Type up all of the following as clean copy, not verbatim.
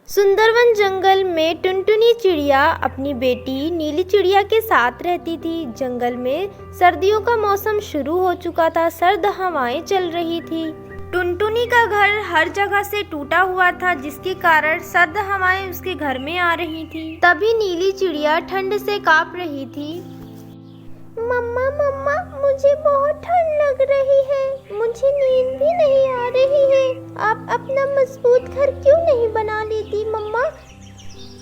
सुंदरवन जंगल में टुनटुनी चिड़िया अपनी बेटी नीली चिड़िया के साथ रहती थी। जंगल में सर्दियों का मौसम शुरू हो चुका था। सर्द हवाएं चल रही थी। टुनटुनी का घर हर जगह से टूटा हुआ था, जिसके कारण सर्द हवाएं उसके घर में आ रही थी। तभी नीली चिड़िया ठंड से कांप रही थी। मम्मा मम्मा, मुझे बहुत ठंड लग रही है। मुझे नींद भी नहीं आ रही है। आप अपना मजबूत घर क्यों नहीं बना लेती मम्मा?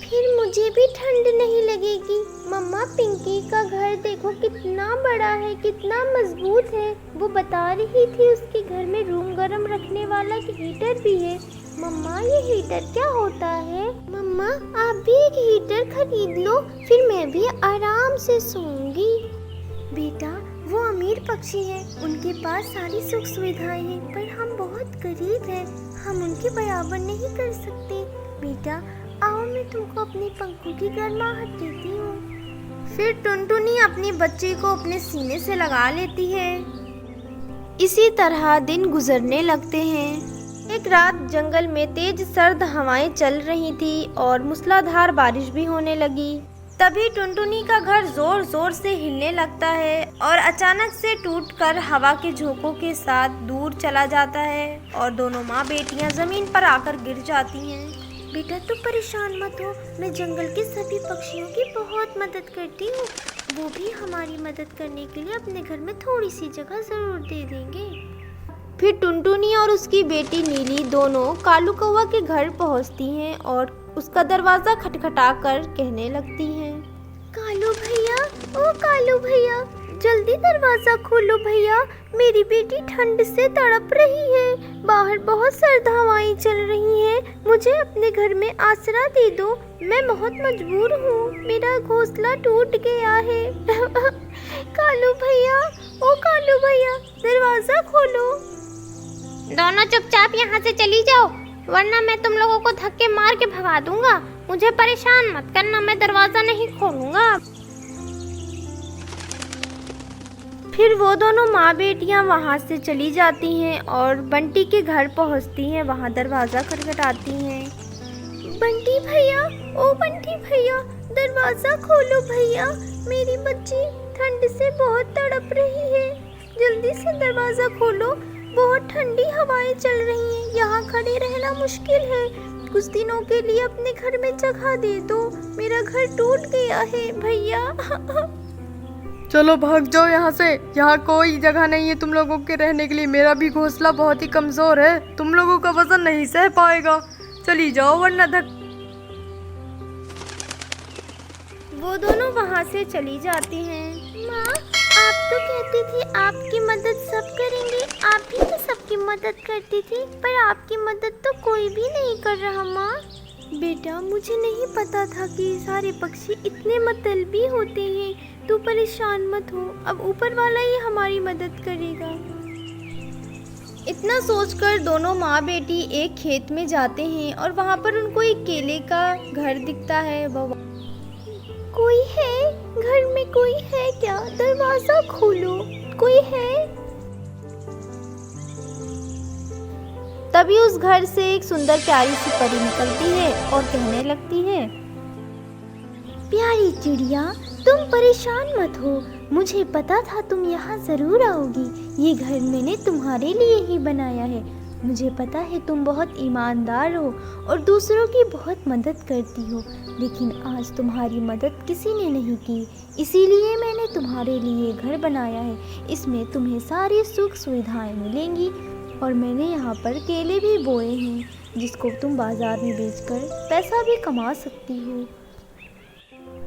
फिर मुझे भी ठंड नहीं लगेगी। मम्मा, पिंकी का घर देखो कितना बड़ा है, कितना मजबूत है। वो बता रही थी उसके घर में रूम गर्म रखने वाला हीटर भी है। मम्मा, ये हीटर क्या होता है? मम्मा, आप भी एक हीटर खरीद लो, फिर मैं भी आराम से सोऊंगी। बेटा, वो अमीर पक्षी है, उनके पास सारी सुख सुविधाएं हैं, पर हम बहुत गरीब हैं, हम उनके बराबर नहीं कर सकते। बेटा आओ, मैं तुमको अपने पंखों की गर्माहट देती हूँ। फिर टुनटुनी अपनी बच्ची को अपने सीने से लगा लेती है। इसी तरह दिन गुजरने लगते हैं। एक रात जंगल में तेज सर्द हवाएं चल रही थी और मूसलाधार बारिश भी होने लगी। तभी टुनटुनी का घर जोर जोर से हिलने लगता है और अचानक से टूटकर हवा के झोंकों के साथ दूर चला जाता है और दोनों माँ बेटियाँ जमीन पर आकर गिर जाती हैं। बेटा, तू परेशान मत हो, मैं जंगल के सभी पक्षियों की बहुत मदद करती हूँ। वो भी हमारी मदद करने के लिए अपने घर में थोड़ी सी जगह जरूर दे देंगे। फिर टुनटुनी और उसकी बेटी नीली दोनों कालू कौवा के घर पहुँचती हैं और उसका दरवाजा खटखटा कर कहने लगती हैं, कालू भैया, ओ कालू भैया, जल्दी दरवाजा खोलो भैया, मेरी बेटी ठंड से तड़प रही है। बाहर बहुत सर्द हवाएं चल रही हैं, मुझे अपने घर में आसरा दे दो, मैं बहुत मजबूर हूँ, मेरा घोंसला टूट गया है। कालू भैया, ओ कालू भैया, दरवाजा खोलो। दोनों चुपचाप यहाँ से चली जाओ, वरना मैं तुम लोगों को धक्के मार के भगा दूंगा। मुझे परेशान मत करना, मैं दरवाजा नहीं खोलूंगा। फिर वो दोनों माँ बेटियाँ वहाँ से चली जाती हैं और बंटी के घर पहुँचती हैं। वहाँ दरवाजा खटखटाती हैं। बंटी भैया, ओ बंटी भैया, दरवाजा खोलो भैया, मेरी बच्ची ठंड से बहुत तड़प रही है, जल्दी से दरवाजा खोलो, बहुत ठंडी हवाएं चल रही हैं, यहाँ खड़े रहना मुश्किल है, कुछ दिनों के लिए अपने घर में जगह दे दो, मेरा घर टूट गया है भैया। चलो भाग जाओ यहाँ से, यहाँ कोई जगह नहीं है तुम लोगों के रहने के लिए। मेरा भी घोंसला बहुत ही कमजोर है, तुम लोगों का वजन नहीं सह पाएगा, चली जाओ वरना वो दोनों वहाँ से चली जाती हैं। माँ, आप तो कहती थी आपकी मदद सब करेंगे, आप भी तो सबकी मदद करती थी, पर आपकी मदद तो कोई भी नहीं कर रहा माँ। बेटा, मुझे नहीं पता था कि सारे पक्षी इतने मतलबी होते हैं, तू परेशान मत हो, अब ऊपर वाला ही हमारी मदद करेगा। इतना सोचकर दोनों माँ बेटी एक खेत में जाते हैं और वहाँ पर उनको एक केले का घर दिखता है। कोई है घर में? कोई है क्या? दरवाजा खोलो, कोई है? तभी उस घर से एक सुंदर प्यारी सी परी निकलती है और कहने लगती है, प्यारी चिड़िया, तुम परेशान मत हो, मुझे पता था तुम यहाँ जरूर आओगी, ये घर मैंने तुम्हारे लिए ही बनाया है। मुझे पता है तुम बहुत ईमानदार हो और दूसरों की बहुत मदद करती हो, लेकिन आज तुम्हारी मदद किसी ने नहीं की, इसीलिए मैंने तुम्हारे लिए घर बनाया है। इसमें तुम्हें सारी सुख सुविधाएं मिलेंगी और मैंने यहाँ पर केले भी बोए हैं, जिसको तुम बाजार में बेचकर पैसा भी कमा सकती हो।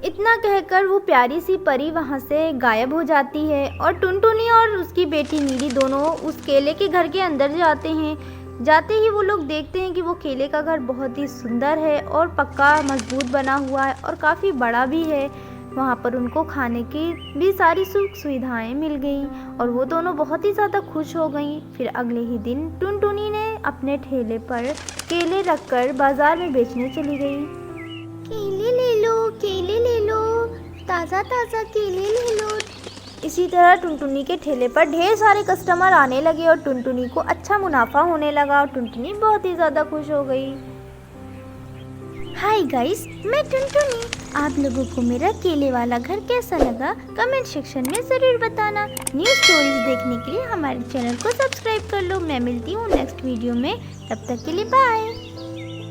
इतना कहकर वो प्यारी सी परी वहाँ से गायब हो जाती है और टुनटुनी और उसकी बेटी नीली दोनों उस केले के घर के अंदर जाते हैं। जाते ही वो लोग देखते हैं कि वो केले का घर बहुत ही सुंदर है और पक्का मजबूत बना हुआ है और काफ़ी बड़ा भी है। वहाँ पर उनको खाने की भी सारी सुख सुविधाएं मिल गई और वो दोनों बहुत ही ज़्यादा खुश हो गई। फिर अगले ही दिन टुनटुनी ने अपने ठेले पर केले रखकर बाजार में बेचने चली गई। केले ले लो, केले ले लो, ताज़ा ताज़ा केले ले लो। इसी तरह टुनटुनी के ठेले पर ढेर सारे कस्टमर आने लगे और टुनटुनी को अच्छा मुनाफा होने लगा और टुनटुनी बहुत ही ज़्यादा खुश हो गई। हाय गाइस, मैं टुनटुनी। आप लोगों को मेरा केले वाला घर कैसा लगा कमेंट सेक्शन में ज़रूर बताना। न्यू स्टोरीज देखने के लिए हमारे चैनल को सब्सक्राइब कर लो। मैं मिलती हूँ नेक्स्ट वीडियो में, तब तक के लिए बाय।